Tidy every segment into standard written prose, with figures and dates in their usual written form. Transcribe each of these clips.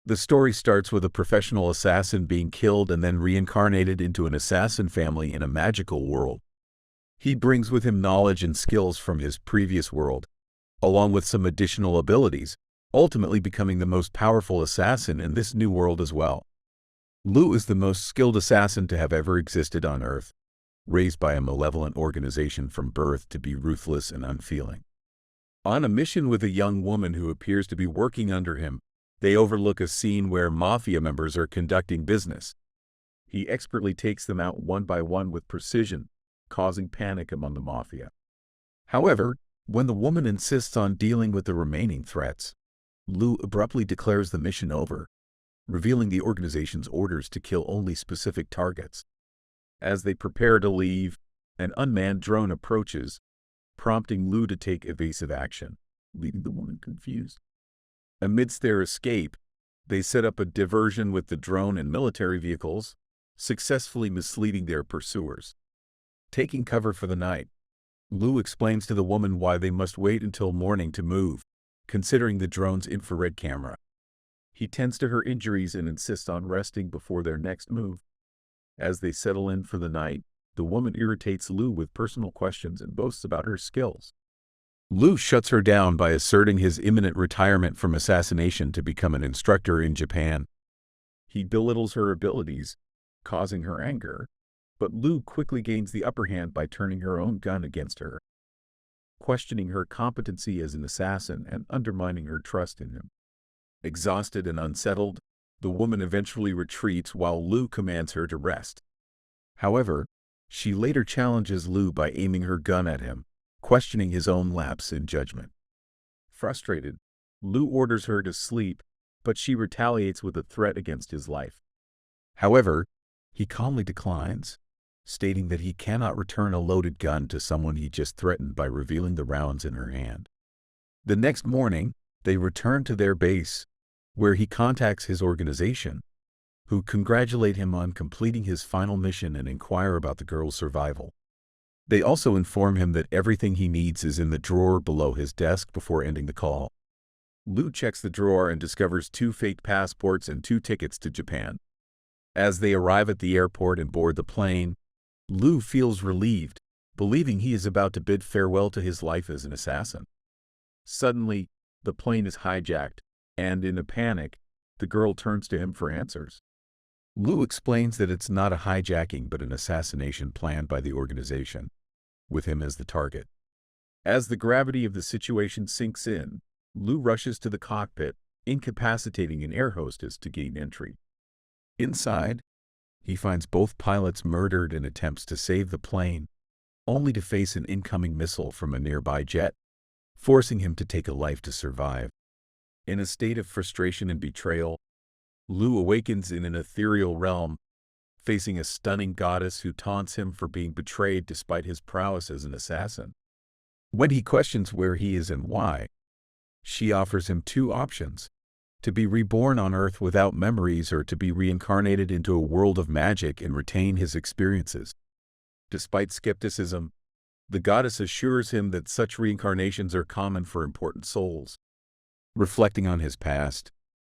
The story starts with a professional assassin being killed and then reincarnated into an assassin family in a magical world. He brings with him knowledge and skills from his previous world, along with some additional abilities, ultimately becoming the most powerful assassin in this new world as well. Lu is the most skilled assassin to have ever existed on Earth, raised by a malevolent organization from birth to be ruthless and unfeeling. On a mission with a young woman who appears to be working under him, they overlook a scene where mafia members are conducting business. He expertly takes them out one by one with precision, causing panic among the mafia. However, when the woman insists on dealing with the remaining threats, Lu abruptly declares the mission over, revealing the organization's orders to kill only specific targets. As they prepare to leave, an unmanned drone approaches, prompting Lu to take evasive action, leaving the woman confused. Amidst their escape, they set up a diversion with the drone and military vehicles, successfully misleading their pursuers. Taking cover for the night, Lu explains to the woman why they must wait until morning to move, considering the drone's infrared camera. He tends to her injuries and insists on resting before their next move. As they settle in for the night, the woman irritates Lu with personal questions and boasts about her skills. Lu shuts her down by asserting his imminent retirement from assassination to become an instructor in Japan. He belittles her abilities, causing her anger, but Lu quickly gains the upper hand by turning her own gun against her, questioning her competency as an assassin and undermining her trust in him. Exhausted and unsettled, the woman eventually retreats while Lu commands her to rest. However, she later challenges Lu by aiming her gun at him, questioning his own lapse in judgment. Frustrated, Lu orders her to sleep, but she retaliates with a threat against his life. However, he calmly declines, stating that he cannot return a loaded gun to someone he just threatened by revealing the rounds in her hand. The next morning, they return to their base, where he contacts his organization, who congratulate him on completing his final mission and inquire about the girl's survival. They also inform him that everything he needs is in the drawer below his desk before ending the call. Lu checks the drawer and discovers 2 fake passports and 2 tickets to Japan. As they arrive at the airport and board the plane, Lu feels relieved, believing he is about to bid farewell to his life as an assassin. Suddenly, the plane is hijacked, and in a panic, the girl turns to him for answers. Lu explains that it's not a hijacking but an assassination planned by the organization, with him as the target. As the gravity of the situation sinks in, Lu rushes to the cockpit, incapacitating an air hostess to gain entry. Inside, he finds both pilots murdered and attempts to save the plane, only to face an incoming missile from a nearby jet, forcing him to take a life to survive. In a state of frustration and betrayal, Lu awakens in an ethereal realm, facing a stunning goddess who taunts him for being betrayed despite his prowess as an assassin. When he questions where he is and why, she offers him 2 options: to be reborn on Earth without memories or to be reincarnated into a world of magic and retain his experiences. Despite skepticism, the goddess assures him that such reincarnations are common for important souls. Reflecting on his past,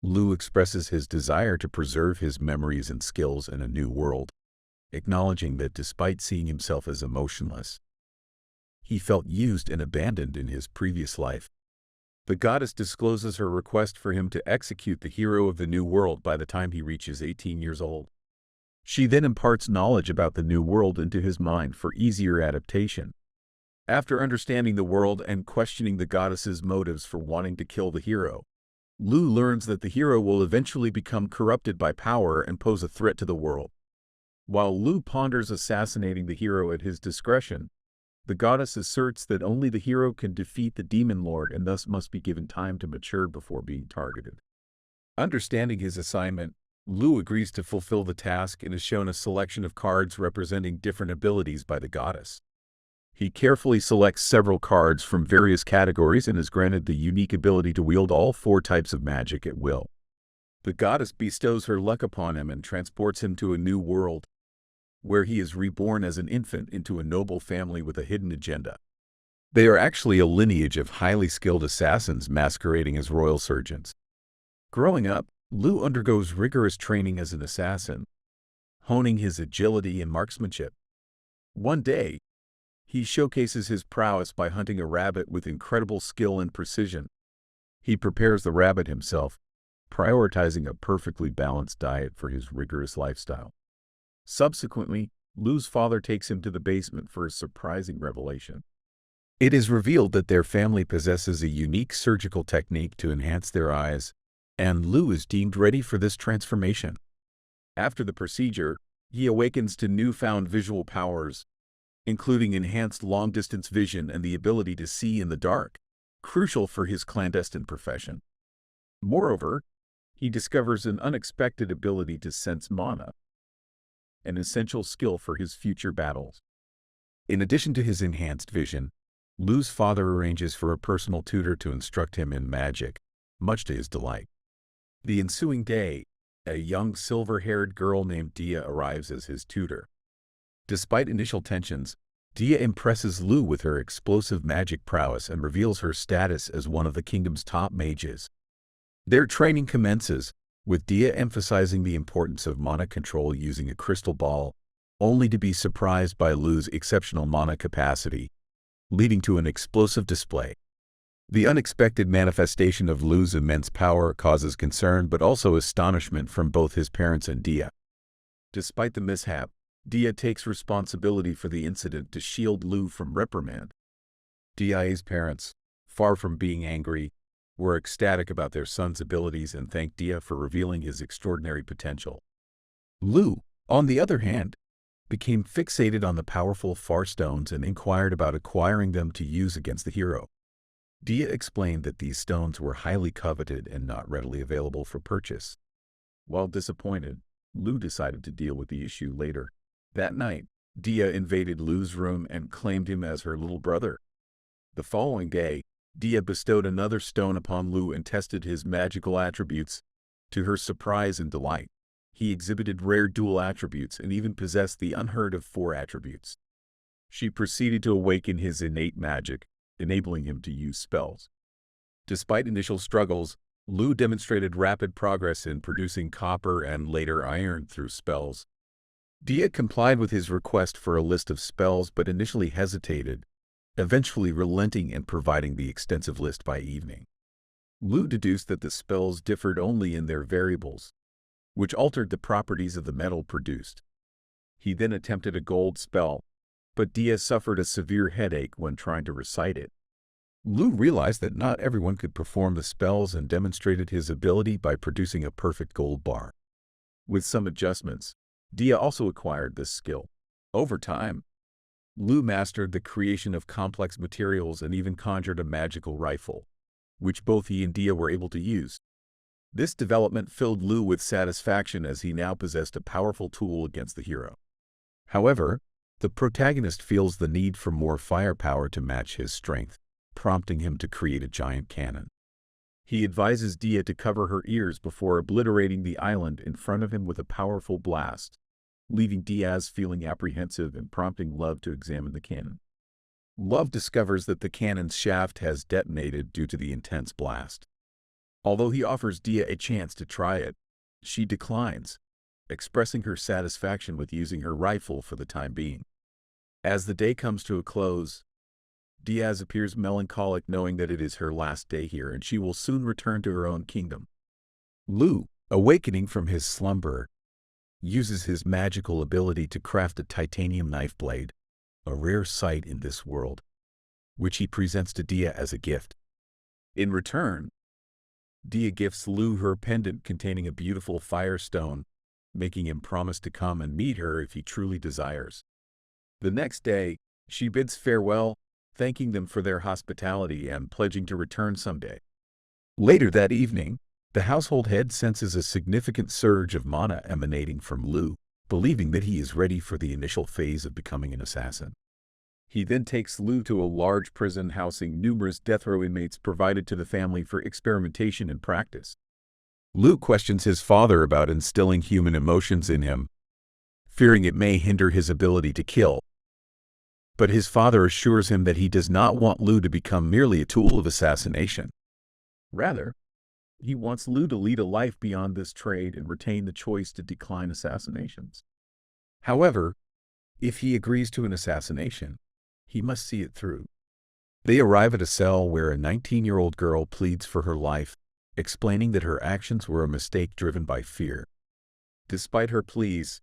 Lu expresses his desire to preserve his memories and skills in a new world, acknowledging that despite seeing himself as emotionless, he felt used and abandoned in his previous life. The goddess discloses her request for him to execute the hero of the new world by the time he reaches 18 years old. She then imparts knowledge about the new world into his mind for easier adaptation. After understanding the world and questioning the goddess's motives for wanting to kill the hero, Lu learns that the hero will eventually become corrupted by power and pose a threat to the world. While Lu ponders assassinating the hero at his discretion, the goddess asserts that only the hero can defeat the demon lord and thus must be given time to mature before being targeted. Understanding his assignment, Lu agrees to fulfill the task and is shown a selection of cards representing different abilities by the goddess. He carefully selects several cards from various categories and is granted the unique ability to wield all 4 types of magic at will. The goddess bestows her luck upon him and transports him to a new world, where he is reborn as an infant into a noble family with a hidden agenda. They are actually a lineage of highly skilled assassins masquerading as royal surgeons. Growing up, Lu undergoes rigorous training as an assassin, honing his agility and marksmanship. One day, he showcases his prowess by hunting a rabbit with incredible skill and precision. He prepares the rabbit himself, prioritizing a perfectly balanced diet for his rigorous lifestyle. Subsequently, Lu's father takes him to the basement for a surprising revelation. It is revealed that their family possesses a unique surgical technique to enhance their eyes, and Lu is deemed ready for this transformation. After the procedure, he awakens to newfound visual powers, including enhanced long-distance vision and the ability to see in the dark, crucial for his clandestine profession. Moreover, he discovers an unexpected ability to sense mana, an essential skill for his future battles. In addition to his enhanced vision, Lu's father arranges for a personal tutor to instruct him in magic, much to his delight. The ensuing day, a young silver-haired girl named Dia arrives as his tutor. Despite initial tensions, Dia impresses Lu with her explosive magic prowess and reveals her status as one of the kingdom's top mages. Their training commences, with Dia emphasizing the importance of mana control using a crystal ball, only to be surprised by Lu's exceptional mana capacity, leading to an explosive display. The unexpected manifestation of Lu's immense power causes concern but also astonishment from both his parents and Dia. Despite the mishap, Dia takes responsibility for the incident to shield Lu from reprimand. Dia's parents, far from being angry, were ecstatic about their son's abilities and thanked Dia for revealing his extraordinary potential. Lu, on the other hand, became fixated on the powerful Far Stones and inquired about acquiring them to use against the hero. Dia explained that these stones were highly coveted and not readily available for purchase. While disappointed, Lu decided to deal with the issue later. That night, Dia invaded Lu's room and claimed him as her little brother. The following day, Dia bestowed another stone upon Lu and tested his magical attributes. To her surprise and delight, he exhibited rare dual attributes and even possessed the unheard-of 4 attributes. She proceeded to awaken his innate magic, enabling him to use spells. Despite initial struggles, Lu demonstrated rapid progress in producing copper and later iron through spells. Dia complied with his request for a list of spells but initially hesitated, eventually relenting and providing the extensive list by evening. Lu deduced that the spells differed only in their variables, which altered the properties of the metal produced. He then attempted a gold spell, but Dia suffered a severe headache when trying to recite it. Lu realized that not everyone could perform the spells and demonstrated his ability by producing a perfect gold bar. With some adjustments, Dia also acquired this skill. Over time, Lu mastered the creation of complex materials and even conjured a magical rifle, which both he and Dia were able to use. This development filled Lu with satisfaction as he now possessed a powerful tool against the hero. However, the protagonist feels the need for more firepower to match his strength, prompting him to create a giant cannon. He advises Dia to cover her ears before obliterating the island in front of him with a powerful blast, leaving Diaz feeling apprehensive and prompting Love to examine the cannon. Love discovers that the cannon's shaft has detonated due to the intense blast. Although he offers Dia a chance to try it, she declines, expressing her satisfaction with using her rifle for the time being. As the day comes to a close, Diaz appears melancholic knowing that it is her last day here and she will soon return to her own kingdom. Lu, awakening from his slumber, uses his magical ability to craft a titanium knife blade, a rare sight in this world, which he presents to Dia as a gift. In return, Dia gifts Lu her pendant containing a beautiful firestone, making him promise to come and meet her if he truly desires. The next day, she bids farewell, thanking them for their hospitality and pledging to return someday. Later that evening, the household head senses a significant surge of mana emanating from Lu, believing that he is ready for the initial phase of becoming an assassin. He then takes Lu to a large prison housing numerous death row inmates provided to the family for experimentation and practice. Lu questions his father about instilling human emotions in him, fearing it may hinder his ability to kill. But his father assures him that he does not want Lu to become merely a tool of assassination. Rather, He wants Lu to lead a life beyond this trade and retain the choice to decline assassinations. However, if he agrees to an assassination, he must see it through. They arrive at a cell where a 19-year-old girl pleads for her life, explaining that her actions were a mistake driven by fear. Despite her pleas,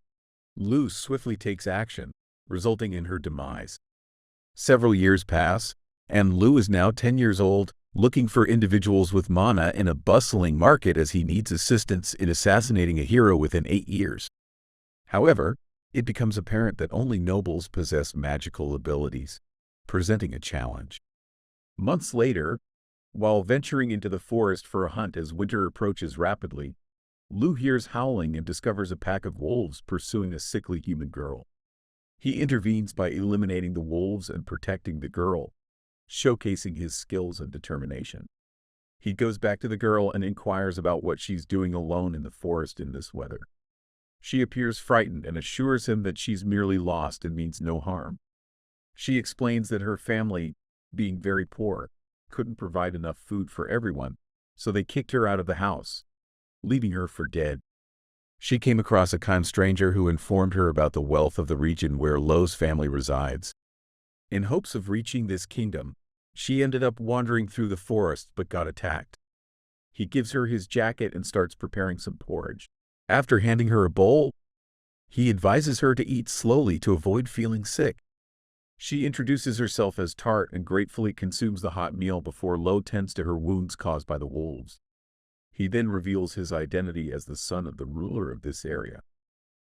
Lu swiftly takes action, resulting in her demise. Several years pass, and Lu is now 10 years old, looking for individuals with mana in a bustling market as he needs assistance in assassinating a hero within 8 years. However, it becomes apparent that only nobles possess magical abilities, presenting a challenge. Months later, while venturing into the forest for a hunt as winter approaches rapidly, Lu hears howling and discovers a pack of wolves pursuing a sickly human girl. He intervenes by eliminating the wolves and protecting the girl, showcasing his skills and determination. He goes back to the girl and inquires about what she's doing alone in the forest in this weather. She appears frightened and assures him that she's merely lost and means no harm. She explains that her family, being very poor, couldn't provide enough food for everyone, so they kicked her out of the house, leaving her for dead. She came across a kind stranger who informed her about the wealth of the region where Lo's family resides. In hopes of reaching this kingdom, she ended up wandering through the forest but got attacked. He gives her his jacket and starts preparing some porridge. After handing her a bowl, he advises her to eat slowly to avoid feeling sick. She introduces herself as Tart and gratefully consumes the hot meal before Lo tends to her wounds caused by the wolves. He then reveals his identity as the son of the ruler of this area.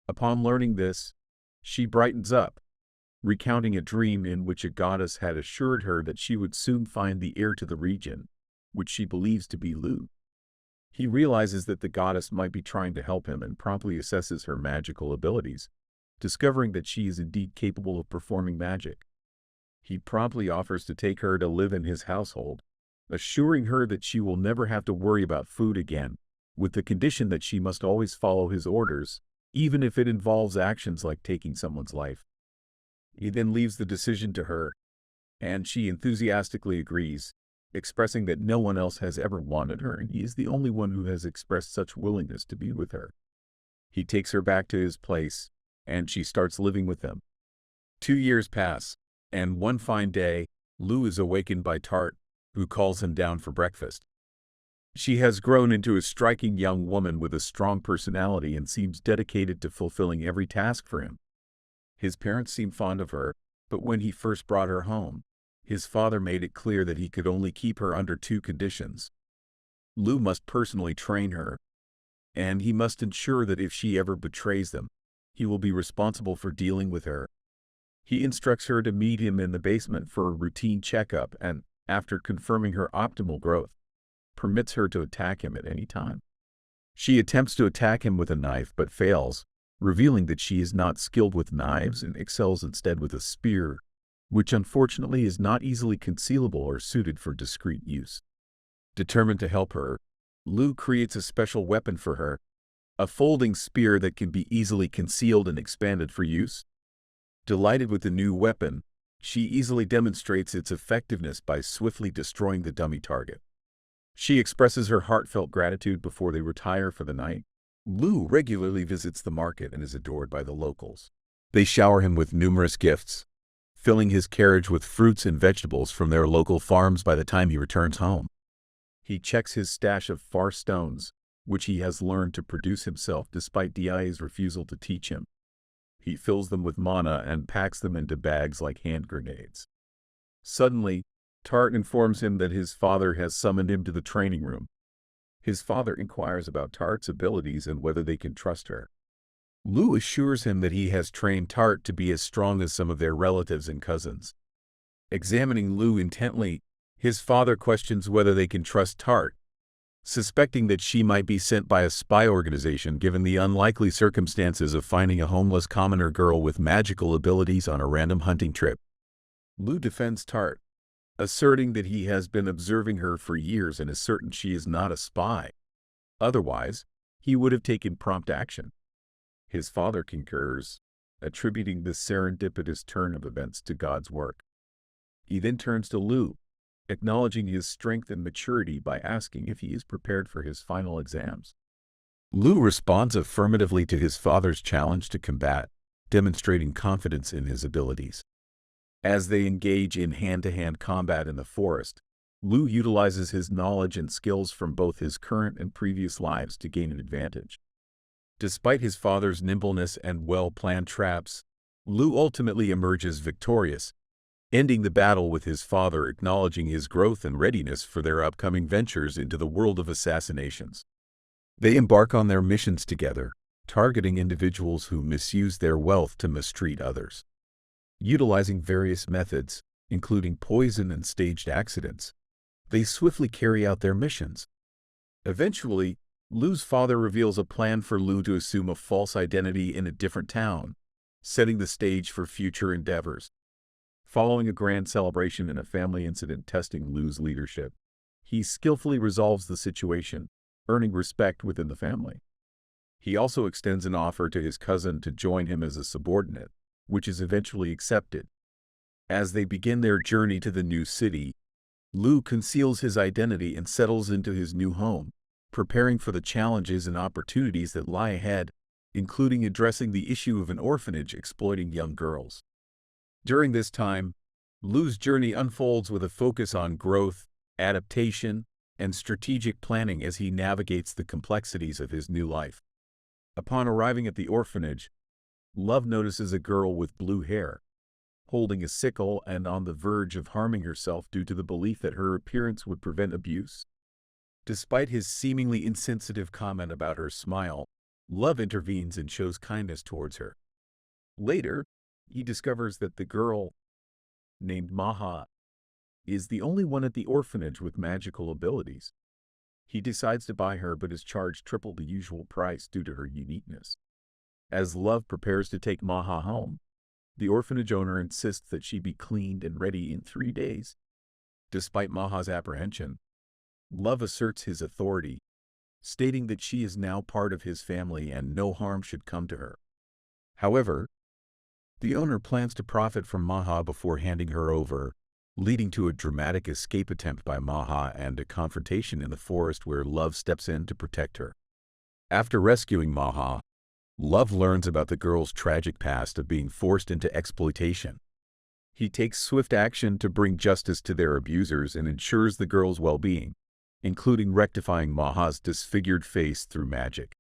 Upon learning this, she brightens up, recounting a dream in which a goddess had assured her that she would soon find the heir to the region, which she believes to be Lu. He realizes that the goddess might be trying to help him and promptly assesses her magical abilities, discovering that she is indeed capable of performing magic. He promptly offers to take her to live in his household, assuring her that she will never have to worry about food again, with the condition that she must always follow his orders, even if it involves actions like taking someone's life. He then leaves the decision to her, and she enthusiastically agrees, expressing that no one else has ever wanted her and he is the only one who has expressed such willingness to be with her. He takes her back to his place, and she starts living with him. 2 years pass, and one fine day, Lu is awakened by Tart, who calls him down for breakfast. She has grown into a striking young woman with a strong personality and seems dedicated to fulfilling every task for him. His parents seem fond of her, but when he first brought her home, his father made it clear that he could only keep her under 2 conditions. Lu must personally train her, and he must ensure that if she ever betrays them, he will be responsible for dealing with her. He instructs her to meet him in the basement for a routine checkup and, after confirming her optimal growth, permits her to attack him at any time. She attempts to attack him with a knife but fails, revealing that she is not skilled with knives and excels instead with a spear, which unfortunately is not easily concealable or suited for discreet use. Determined to help her, Lu creates a special weapon for her, a folding spear that can be easily concealed and expanded for use. Delighted with the new weapon, she easily demonstrates its effectiveness by swiftly destroying the dummy target. She expresses her heartfelt gratitude before they retire for the night. Lu regularly visits the market and is adored by the locals. They shower him with numerous gifts, filling his carriage with fruits and vegetables from their local farms by the time he returns home. He checks his stash of far stones, which he has learned to produce himself despite Dia's refusal to teach him. He fills them with mana and packs them into bags like hand grenades. Suddenly, Tart informs him that his father has summoned him to the training room. His father inquires about Tart's abilities and whether they can trust her. Lu assures him that he has trained Tart to be as strong as some of their relatives and cousins. Examining Lu intently, his father questions whether they can trust Tart, suspecting that she might be sent by a spy organization given the unlikely circumstances of finding a homeless commoner girl with magical abilities on a random hunting trip. Lu defends Tart, asserting that he has been observing her for years and is certain she is not a spy. Otherwise, he would have taken prompt action. His father concurs, attributing this serendipitous turn of events to God's work. He then turns to Lu, acknowledging his strength and maturity by asking if he is prepared for his final exams. Lu responds affirmatively to his father's challenge to combat, demonstrating confidence in his abilities. As they engage in hand-to-hand combat in the forest, Lu utilizes his knowledge and skills from both his current and previous lives to gain an advantage. Despite his father's nimbleness and well-planned traps, Lu ultimately emerges victorious, ending the battle with his father acknowledging his growth and readiness for their upcoming ventures into the world of assassinations. They embark on their missions together, targeting individuals who misuse their wealth to mistreat others. Utilizing various methods, including poison and staged accidents, they swiftly carry out their missions. Eventually, Lu's father reveals a plan for Lu to assume a false identity in a different town, setting the stage for future endeavors. Following a grand celebration and a family incident testing Lu's leadership, he skillfully resolves the situation, earning respect within the family. He also extends an offer to his cousin to join him as a subordinate, which is eventually accepted. As they begin their journey to the new city, Lu conceals his identity and settles into his new home, preparing for the challenges and opportunities that lie ahead, including addressing the issue of an orphanage exploiting young girls. During this time, Lu's journey unfolds with a focus on growth, adaptation, and strategic planning as he navigates the complexities of his new life. Upon arriving at the orphanage, Love notices a girl with blue hair, holding a sickle and on the verge of harming herself due to the belief that her appearance would prevent abuse. Despite his seemingly insensitive comment about her smile, Love intervenes and shows kindness towards her. Later, he discovers that the girl, named Maha, is the only one at the orphanage with magical abilities. He decides to buy her but is charged triple the usual price due to her uniqueness. As Love prepares to take Maha home, the orphanage owner insists that she be cleaned and ready in 3 days. Despite Maha's apprehension, Love asserts his authority, stating that she is now part of his family and no harm should come to her. However, the owner plans to profit from Maha before handing her over, leading to a dramatic escape attempt by Maha and a confrontation in the forest where Love steps in to protect her. After rescuing Maha, Love learns about the girl's tragic past of being forced into exploitation. He takes swift action to bring justice to their abusers and ensures the girl's well-being, including rectifying Maha's disfigured face through magic.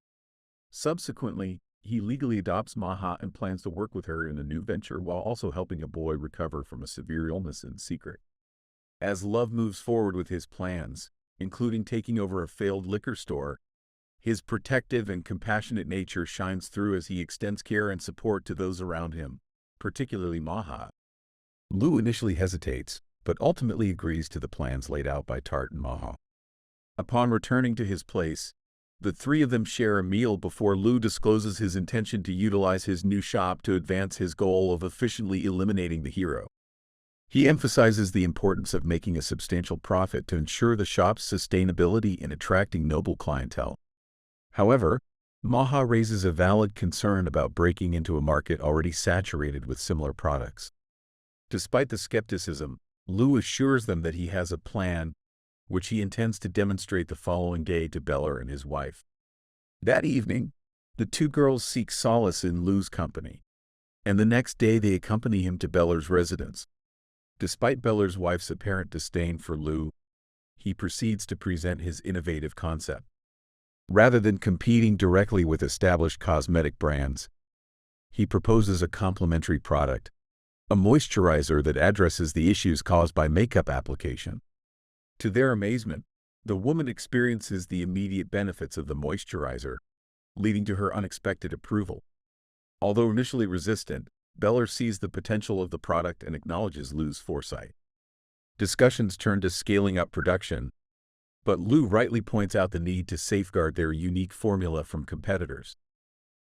Subsequently, he legally adopts Maha and plans to work with her in a new venture while also helping a boy recover from a severe illness in secret. As Love moves forward with his plans, including taking over a failed liquor store, his protective and compassionate nature shines through as he extends care and support to those around him, particularly Maha. Lu initially hesitates, but ultimately agrees to the plans laid out by Tart and Maha. Upon returning to his place, the three of them share a meal before Lu discloses his intention to utilize his new shop to advance his goal of efficiently eliminating the hero. He emphasizes the importance of making a substantial profit to ensure the shop's sustainability and attracting noble clientele. However, Maha raises a valid concern about breaking into a market already saturated with similar products. Despite the skepticism, Lu assures them that he has a plan, which he intends to demonstrate the following day to Beller and his wife. That evening, the two girls seek solace in Lu's company, and the next day they accompany him to Beller's residence. Despite Beller's wife's apparent disdain for Lu, he proceeds to present his innovative concept. Rather than competing directly with established cosmetic brands, he proposes a complementary product, a moisturizer that addresses the issues caused by makeup application. To their amazement, the woman experiences the immediate benefits of the moisturizer, leading to her unexpected approval. Although initially resistant, Beller sees the potential of the product and acknowledges Lu's foresight. Discussions turn to scaling up production, but Lu rightly points out the need to safeguard their unique formula from competitors.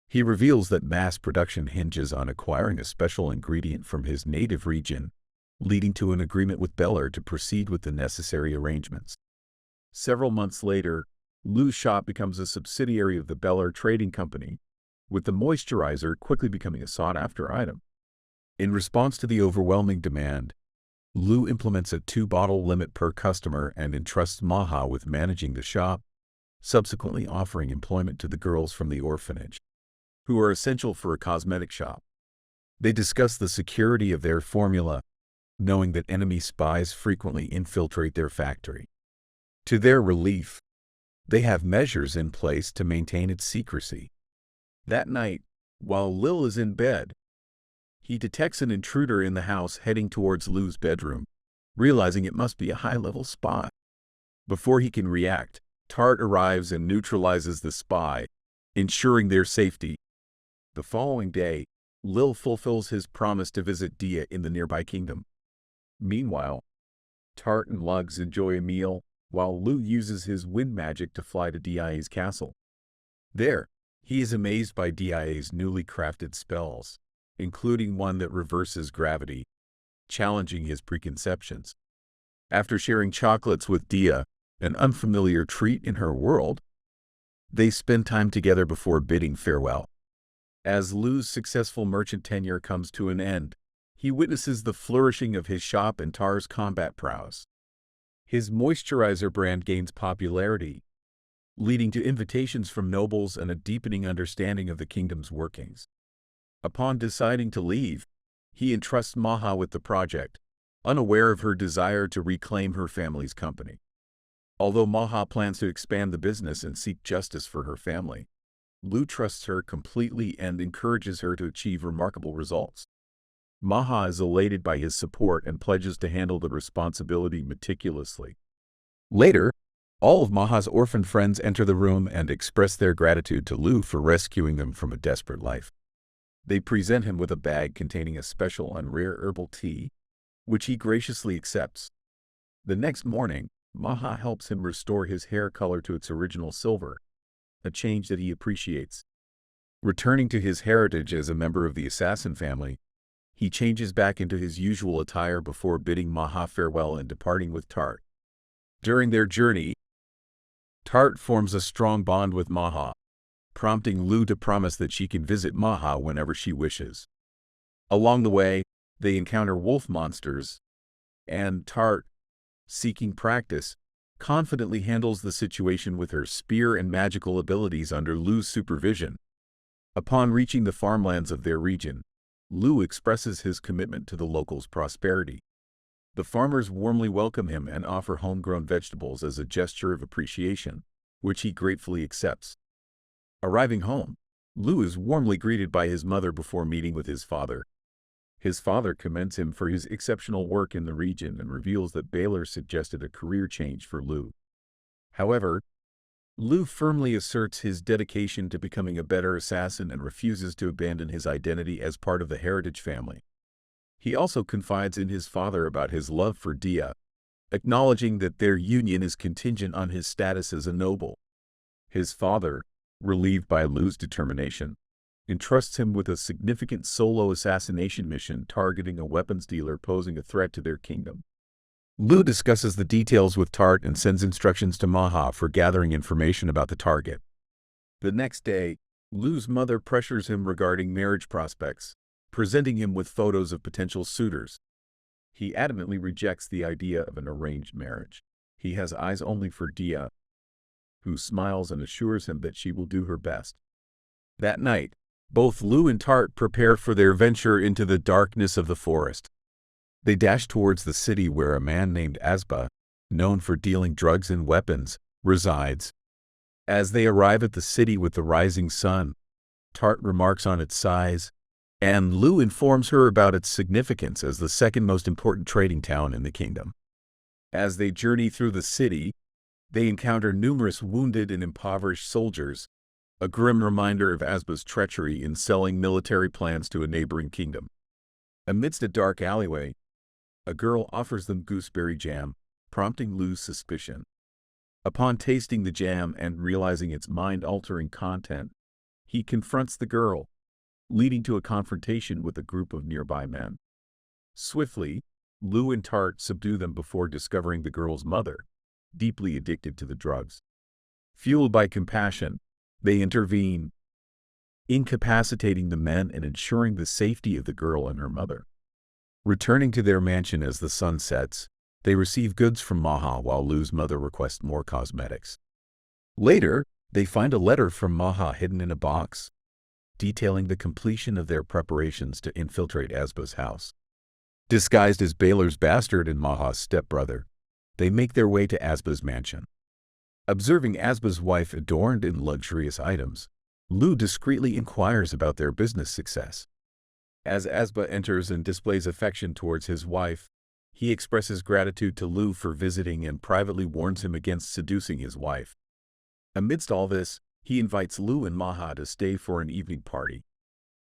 He reveals that mass production hinges on acquiring a special ingredient from his native region, leading to an agreement with Beller to proceed with the necessary arrangements. Several months later, Lu's shop becomes a subsidiary of the Beller Trading Company, with the moisturizer quickly becoming a sought-after item. In response to the overwhelming demand, Lu implements a 2-bottle limit per customer and entrusts Maha with managing the shop, subsequently offering employment to the girls from the orphanage, who are essential for a cosmetic shop. They discuss the security of their formula, knowing that enemy spies frequently infiltrate their factory. To their relief, they have measures in place to maintain its secrecy. That night, while Lil is in bed, he detects an intruder in the house heading towards Lu's bedroom, realizing it must be a high-level spy. Before he can react, Tart arrives and neutralizes the spy, ensuring their safety. The following day, Lil fulfills his promise to visit Dia in the nearby kingdom. Meanwhile, Tart and Lugs enjoy a meal, while Lu uses his wind magic to fly to Dia's castle. There, he is amazed by Dia's newly crafted spells, including one that reverses gravity, challenging his preconceptions. After sharing chocolates with Dia, an unfamiliar treat in her world, they spend time together before bidding farewell. As Lu's successful merchant tenure comes to an end, he witnesses the flourishing of his shop and Tar's combat prowess. His moisturizer brand gains popularity, leading to invitations from nobles and a deepening understanding of the kingdom's workings. Upon deciding to leave, he entrusts Maha with the project, unaware of her desire to reclaim her family's company. Although Maha plans to expand the business and seek justice for her family, Lu trusts her completely and encourages her to achieve remarkable results. Maha is elated by his support and pledges to handle the responsibility meticulously. Later, all of Maha's orphan friends enter the room and express their gratitude to Lu for rescuing them from a desperate life. They present him with a bag containing a special and rare herbal tea, which he graciously accepts. The next morning, Maha helps him restore his hair color to its original silver, a change that he appreciates. Returning to his heritage as a member of the assassin family, he changes back into his usual attire before bidding Maha farewell and departing with Tart. During their journey, Tart forms a strong bond with Maha, prompting Lu to promise that she can visit Maha whenever she wishes. Along the way, they encounter wolf monsters, and Tart, seeking practice, confidently handles the situation with her spear and magical abilities under Lu's supervision. Upon reaching the farmlands of their region, Lu expresses his commitment to the locals' prosperity. The farmers warmly welcome him and offer homegrown vegetables as a gesture of appreciation, which he gratefully accepts. Arriving home, Lu is warmly greeted by his mother before meeting with his father. His father commends him for his exceptional work in the region and reveals that Baylor suggested a career change for Lu. However, Lu firmly asserts his dedication to becoming a better assassin and refuses to abandon his identity as part of the heritage family. He also confides in his father about his love for Dia, acknowledging that their union is contingent on his status as a noble. His father, relieved by Lu's determination, entrusts him with a significant solo assassination mission targeting a weapons dealer posing a threat to their kingdom. Lu discusses the details with Tart and sends instructions to Maha for gathering information about the target. The next day, Lu's mother pressures him regarding marriage prospects, presenting him with photos of potential suitors. He adamantly rejects the idea of an arranged marriage. He has eyes only for Dia, who smiles and assures him that she will do her best. That night, both Lu and Tart prepare for their venture into the darkness of the forest. They dash towards the city where a man named Asba, known for dealing drugs and weapons, resides. As they arrive at the city with the rising sun, Tart remarks on its size, and Lu informs her about its significance as the second most important trading town in the kingdom. As they journey through the city, they encounter numerous wounded and impoverished soldiers, a grim reminder of Asba's treachery in selling military plans to a neighboring kingdom. Amidst a dark alleyway, a girl offers them gooseberry jam, prompting Lu's suspicion. Upon tasting the jam and realizing its mind-altering content, he confronts the girl, leading to a confrontation with a group of nearby men. Swiftly, Lu and Tart subdue them before discovering the girl's mother, deeply addicted to the drugs. Fueled by compassion, they intervene, incapacitating the men and ensuring the safety of the girl and her mother. Returning to their mansion as the sun sets, they receive goods from Maha while Lu's mother requests more cosmetics. Later, they find a letter from Maha hidden in a box, detailing the completion of their preparations to infiltrate Asba's house. Disguised as Baylor's bastard and Maha's stepbrother, they make their way to Asba's mansion. Observing Asba's wife adorned in luxurious items, Lu discreetly inquires about their business success. As Asba enters and displays affection towards his wife, he expresses gratitude to Lu for visiting and privately warns him against seducing his wife. Amidst all this, he invites Lu and Maha to stay for an evening party.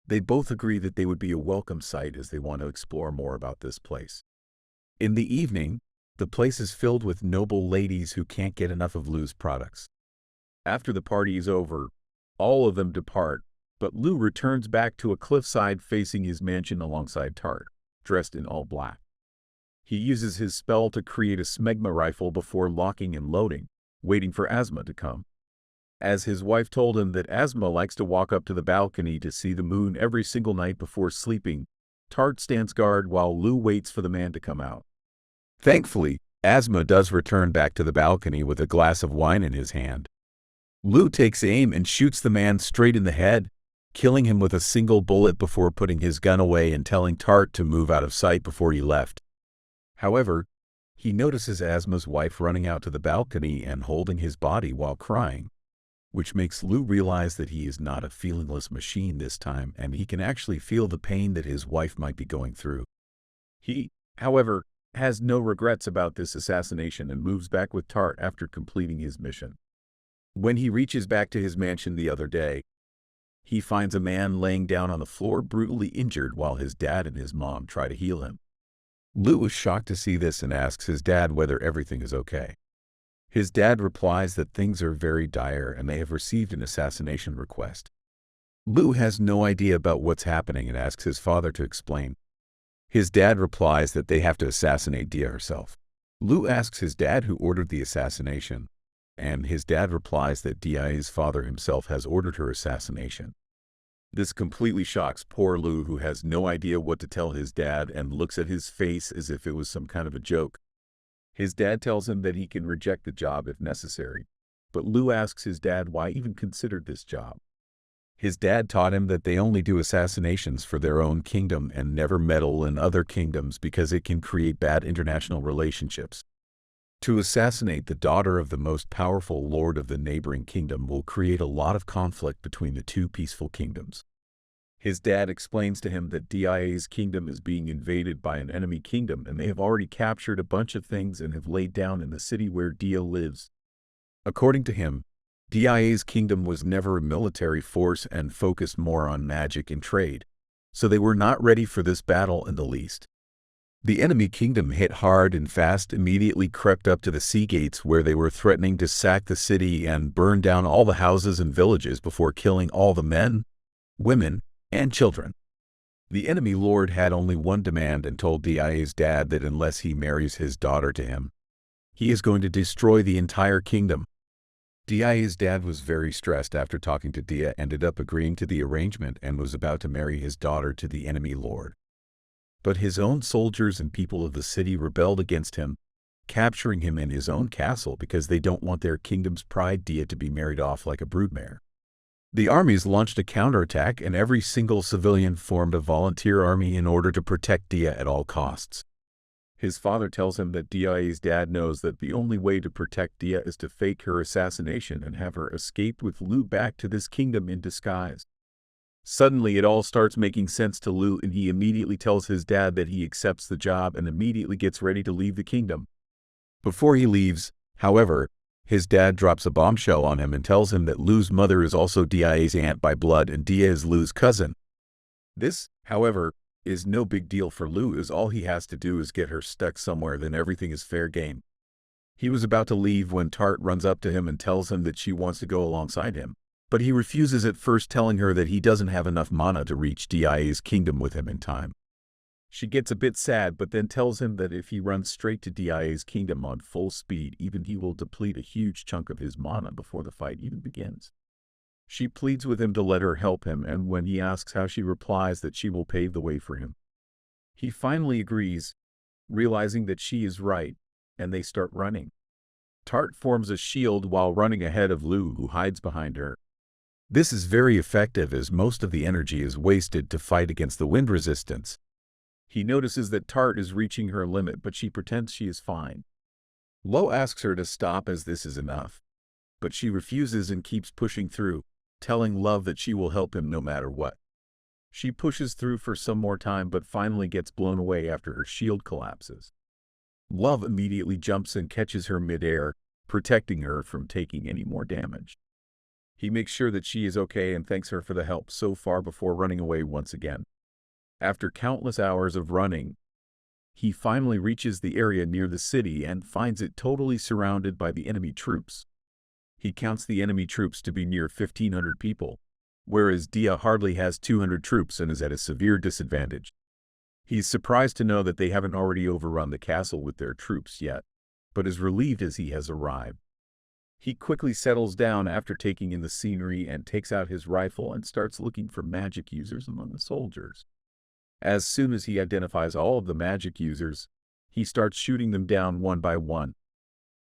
They both agree that they would be a welcome sight as they want to explore more about this place. In the evening, the place is filled with noble ladies who can't get enough of Lu's products. After the party is over, all of them depart, but Lu returns back to a cliffside facing his mansion alongside Tart, dressed in all black. He uses his spell to create a smegma rifle before locking and loading, waiting for Asma to come. As his wife told him that Asma likes to walk up to the balcony to see the moon every single night before sleeping, Tart stands guard while Lu waits for the man to come out. Thankfully, Asma does return back to the balcony with a glass of wine in his hand. Lu takes aim and shoots the man straight in the head, killing him with a single bullet before putting his gun away and telling Tart to move out of sight before he left. However, he notices Asma's wife running out to the balcony and holding his body while crying, which makes Lu realize that he is not a feelingless machine this time and he can actually feel the pain that his wife might be going through. He, however, has no regrets about this assassination and moves back with Tart after completing his mission. When he reaches back to his mansion the other day, he finds a man laying down on the floor brutally injured while his dad and his mom try to heal him. Lu is shocked to see this and asks his dad whether everything is okay. His dad replies that things are very dire and they have received an assassination request. Lu has no idea about what's happening and asks his father to explain. His dad replies that they have to assassinate Dia herself. Lu asks his dad who ordered the assassination, and his dad replies that Dia's father himself has ordered her assassination. This completely shocks poor Lu, who has no idea what to tell his dad and looks at his face as if it was some kind of a joke. His dad tells him that he can reject the job if necessary, but Lu asks his dad why even considered this job. His dad taught him that they only do assassinations for their own kingdom and never meddle in other kingdoms because it can create bad international relationships. To assassinate the daughter of the most powerful lord of the neighboring kingdom will create a lot of conflict between the two peaceful kingdoms. His dad explains to him that Dia's kingdom is being invaded by an enemy kingdom and they have already captured a bunch of things and have laid down in the city where Dia lives. According to him, Dia's kingdom was never a military force and focused more on magic and trade, so they were not ready for this battle in the least. The enemy kingdom hit hard and fast, immediately crept up to the sea gates where they were threatening to sack the city and burn down all the houses and villages before killing all the men, women, and children. The enemy lord had only one demand and told Dia's dad that unless he marries his daughter to him, he is going to destroy the entire kingdom. Dia's dad was very stressed after talking to Dia, ended up agreeing to the arrangement and was about to marry his daughter to the enemy lord. But his own soldiers and people of the city rebelled against him, capturing him in his own castle because they don't want their kingdom's pride Dia to be married off like a broodmare. The armies launched a counterattack and every single civilian formed a volunteer army in order to protect Dia at all costs. His father tells him that Dia's dad knows that the only way to protect Dia is to fake her assassination and have her escape with Lu back to this kingdom in disguise. Suddenly, it all starts making sense to Lu and he immediately tells his dad that he accepts the job and immediately gets ready to leave the kingdom. Before he leaves, however, his dad drops a bombshell on him and tells him that Lu's mother is also Dia's aunt by blood and Dia is Lu's cousin. This, however, is no big deal for Lu, as all he has to do is get her stuck somewhere, then everything is fair game. He was about to leave when Tart runs up to him and tells him that she wants to go alongside him, but he refuses at first, telling her that he doesn't have enough mana to reach Dia's kingdom with him in time. She gets a bit sad but then tells him that if he runs straight to Dia's kingdom on full speed, even he will deplete a huge chunk of his mana before the fight even begins. She pleads with him to let her help him, and when he asks how, she replies that she will pave the way for him. He finally agrees, realizing that she is right, and they start running. Tart forms a shield while running ahead of Lu, who hides behind her. This is very effective as most of the energy is wasted to fight against the wind resistance. He notices that Tart is reaching her limit, but she pretends she is fine. Lo asks her to stop as this is enough, but she refuses and keeps pushing through, telling Love that she will help him no matter what. She pushes through for some more time but finally gets blown away after her shield collapses. Love immediately jumps and catches her midair, protecting her from taking any more damage. He makes sure that she is okay and thanks her for the help so far before running away once again. After countless hours of running, he finally reaches the area near the city and finds it totally surrounded by the enemy troops. He counts the enemy troops to be near 1,500 people, whereas Dia hardly has 200 troops and is at a severe disadvantage. He's surprised to know that they haven't already overrun the castle with their troops yet, but is relieved as he has arrived. He quickly settles down after taking in the scenery and takes out his rifle and starts looking for magic users among the soldiers. As soon as he identifies all of the magic users, he starts shooting them down one by one.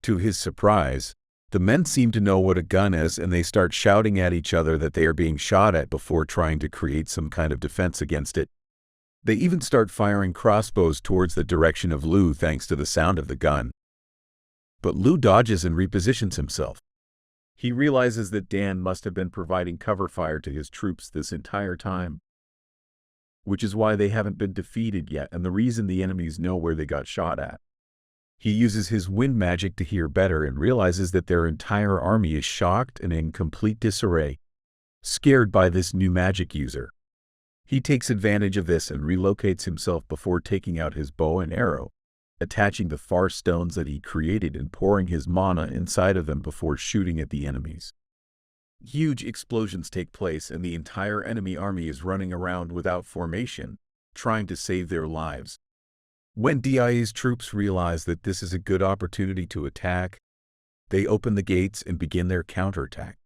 To his surprise, the men seem to know what a gun is and they start shouting at each other that they are being shot at before trying to create some kind of defense against it. They even start firing crossbows towards the direction of Lu thanks to the sound of the gun. But Lu dodges and repositions himself. He realizes that Dan must have been providing cover fire to his troops this entire time, which is why they haven't been defeated yet and the reason the enemies know where they got shot at. He uses his wind magic to hear better and realizes that their entire army is shocked and in complete disarray, scared by this new magic user. He takes advantage of this and relocates himself before taking out his bow and arrow, attaching the far stones that he created and pouring his mana inside of them before shooting at the enemies. Huge explosions take place and the entire enemy army is running around without formation, trying to save their lives. When Dia's troops realize that this is a good opportunity to attack, they open the gates and begin their counterattack.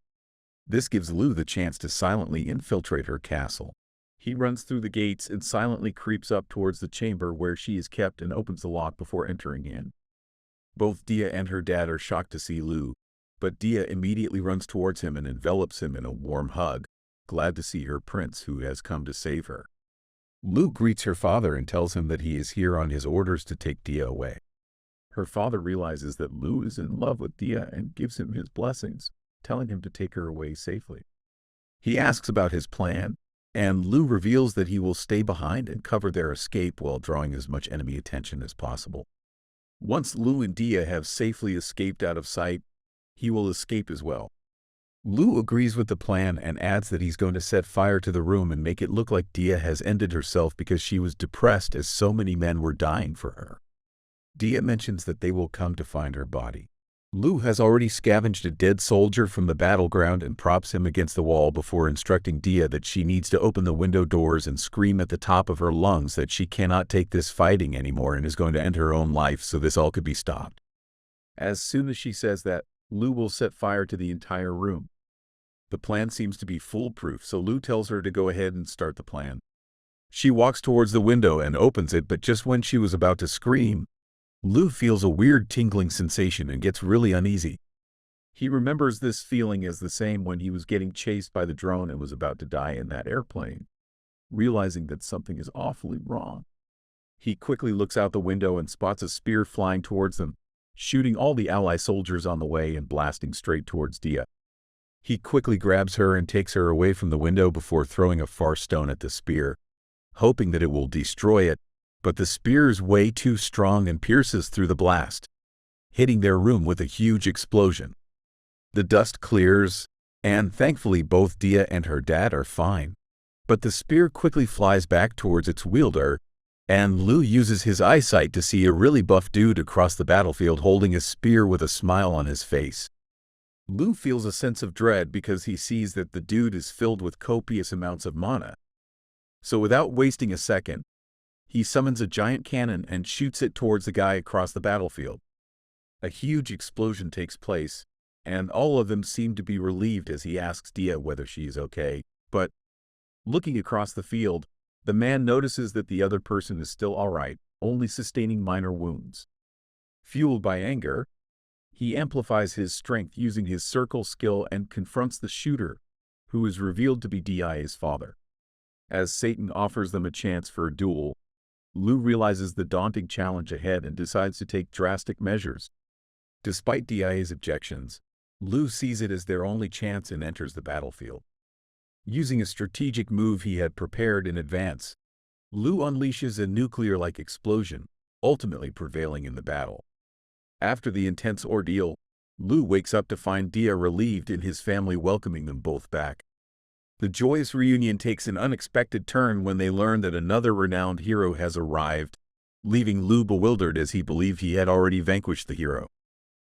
This gives Lu the chance to silently infiltrate her castle. He runs through the gates and silently creeps up towards the chamber where she is kept and opens the lock before entering in. Both Dia and her dad are shocked to see Lu, but Dia immediately runs towards him and envelops him in a warm hug, glad to see her prince who has come to save her. Lu greets her father and tells him that he is here on his orders to take Dia away. Her father realizes that Lu is in love with Dia and gives him his blessings, telling him to take her away safely. He asks about his plan, and Lu reveals that he will stay behind and cover their escape while drawing as much enemy attention as possible. Once Lu and Dia have safely escaped out of sight, he will escape as well. Lu agrees with the plan and adds that he's going to set fire to the room and make it look like Dia has ended herself because she was depressed as so many men were dying for her. Dia mentions that they will come to find her body. Lu has already scavenged a dead soldier from the battleground and props him against the wall before instructing Dia that she needs to open the window doors and scream at the top of her lungs that she cannot take this fighting anymore and is going to end her own life so this all could be stopped. As soon as she says that, Lu will set fire to the entire room. The plan seems to be foolproof, so Lu tells her to go ahead and start the plan. She walks towards the window and opens it, but just when she was about to scream, Lu feels a weird tingling sensation and gets really uneasy. He remembers this feeling as the same when he was getting chased by the drone and was about to die in that airplane. Realizing that something is awfully wrong, he quickly looks out the window and spots a spear flying towards them, shooting all the ally soldiers on the way and blasting straight towards Dia. He quickly grabs her and takes her away from the window before throwing a far stone at the spear, hoping that it will destroy it, but the spear is way too strong and pierces through the blast, hitting their room with a huge explosion. The dust clears, and thankfully both Dia and her dad are fine, but the spear quickly flies back towards its wielder, and Lu uses his eyesight to see a really buff dude across the battlefield holding a spear with a smile on his face. Lu feels a sense of dread because he sees that the dude is filled with copious amounts of mana. So without wasting a second, he summons a giant cannon and shoots it towards the guy across the battlefield. A huge explosion takes place, and all of them seem to be relieved as he asks Dia whether she is okay, but looking across the field, The man notices that the other person is still alright, only sustaining minor wounds. Fueled by anger, he amplifies his strength using his circle skill and confronts the shooter, who is revealed to be DIA's father. As Satan offers them a chance for a duel, Lu realizes the daunting challenge ahead and decides to take drastic measures. Despite DIA's objections, Lu sees it as their only chance and enters the battlefield. Using a strategic move he had prepared in advance, Lu unleashes a nuclear-like explosion, ultimately prevailing in the battle. After the intense ordeal, Lu wakes up to find Dia relieved and his family welcoming them both back. The joyous reunion takes an unexpected turn when they learn that another renowned hero has arrived, leaving Lu bewildered as he believed he had already vanquished the hero.